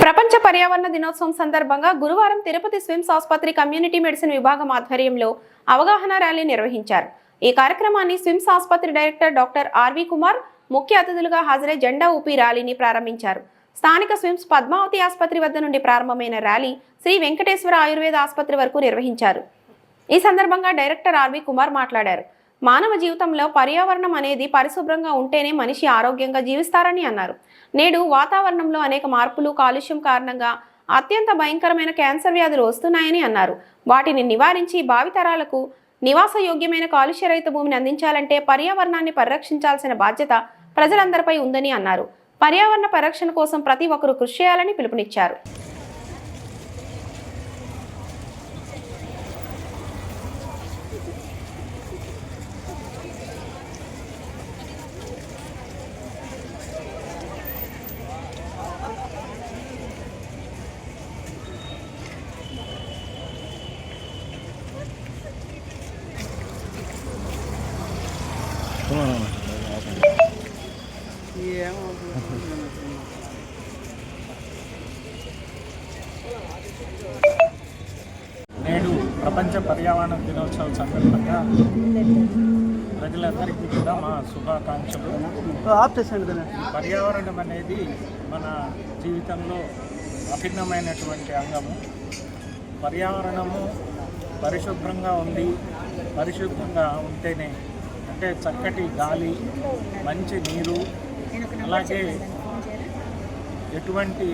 ప్రపంచ పర్యావరణ దినోత్సవం సందర్భంగా గురువారం తిరుపతి స్విమ్స్ ఆసుపత్రి కమ్యూనిటీ మెడిసిన్ విభాగం ఆధ్వర్యంలో అవగాహన ర్యాలీ నిర్వహించారు. ఈ కార్యక్రమాన్ని స్విమ్స్ ఆసుపత్రి డైరెక్టర్ డాక్టర్ ఆర్వి కుమార్ ముఖ్య అతిథులుగా హాజరై జెండా ఊపి ర్యాలీని ప్రారంభించారు. స్థానిక స్విమ్స్ పద్మావతి ఆసుపత్రి వద్ద నుండి ప్రారంభమైన ర్యాలీ శ్రీ వెంకటేశ్వర ఆయుర్వేద ఆసుపత్రి వరకు నిర్వహించారు. ఈ సందర్భంగా డైరెక్టర్ ఆర్వి కుమార్ మాట్లాడారు. మానవ జీవితంలో పర్యావరణం అనేది పరిశుభ్రంగా ఉంటేనే మనిషి ఆరోగ్యంగా జీవిస్తారని అన్నారు. నేడు వాతావరణంలో అనేక మార్పులు, కాలుష్యం కారణంగా అత్యంత భయంకరమైన క్యాన్సర్ వ్యాధులు వస్తున్నాయని అన్నారు. వాటిని నివారించి భావితరాలకు నివాసయోగ్యమైన కాలుష్యరహిత భూమిని అందించాలంటే పర్యావరణాన్ని పరిరక్షించాల్సిన బాధ్యత ప్రజలందరిపై ఉందని అన్నారు. పర్యావరణ పరిరక్షణ కోసం ప్రతి ఒక్కరూ కృషి చేయాలని పిలుపునిచ్చారు. నేడు ప్రపంచ పర్యావరణ దినోత్సవం సందర్భంగా ప్రజలందరికీ కూడా మా శుభాకాంక్షలు. పర్యావరణం అనేది మన జీవితంలో అభిన్నమైనటువంటి అంగము. పర్యావరణము పరిశుభ్రంగా ఉంటేనే అంటే చక్కటి గాలి, మంచి నీరు, అలాగే ఎటువంటి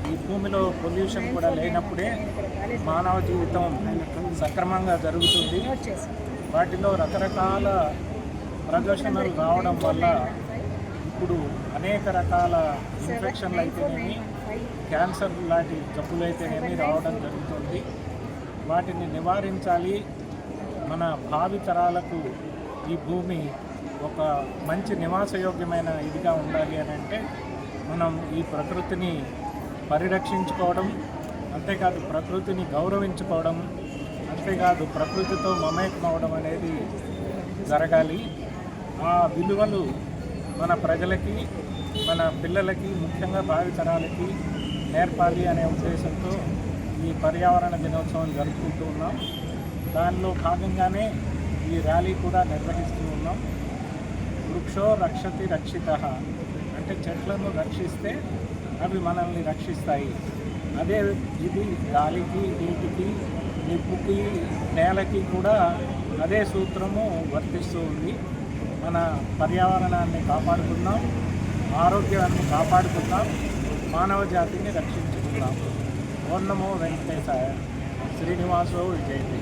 ఈ భూమిలో పొల్యూషన్ కూడా లేనప్పుడే మానవ జీవితం సక్రమంగా జరుగుతుంది. వాటిలో రకరకాల ప్రదర్శనలు రావడం వల్ల ఇప్పుడు అనేక రకాల ఇన్ఫెక్షన్లు అయితేనేమి, క్యాన్సర్ లాంటి జబ్బులు అయితేనేమి రావడం జరుగుతుంది. వాటిని నివారించాలి. మన భావి తరాలకు ఈ భూమి ఒక మంచి నివాసయోగ్యమైన ఇదిగా ఉండాలి అని అంటే మనం ఈ ప్రకృతిని పరిరక్షించుకోవడం, అంతేకాదు ప్రకృతిని గౌరవించుకోవడం, అంతేకాదు ప్రకృతితో మమేకమవడం అనేది జరగాలి. ఆ విలువలు మన ప్రజలకి, మన పిల్లలకి, ముఖ్యంగా భావితరాలకి నేర్పాలి అనే ఉద్దేశంతో ఈ పర్యావరణ దినోత్సవం జరుపుకుంటూ ఉన్నాం. దానిలో భాగంగానే ఈ ర్యాలీ కూడా నిర్వహిస్తూ ఉన్నాం. వృక్షో రక్షతి రక్షితః అంటే చెట్లను రక్షిస్తే అవి మనల్ని రక్షిస్తాయి. అదే ఇది గాలికి, నీటికి, నిప్పుకి, నేలకి కూడా అదే సూత్రము వర్తిస్తూ ఉంది. మన పర్యావరణాన్ని కాపాడుకుందాం, ఆరోగ్యాన్ని కాపాడుకుందాం, మానవ జాతిని రక్షించుకుందాం. ఓం నమో వెంకటేశాయ. శ్రీనివాసో విజయతే.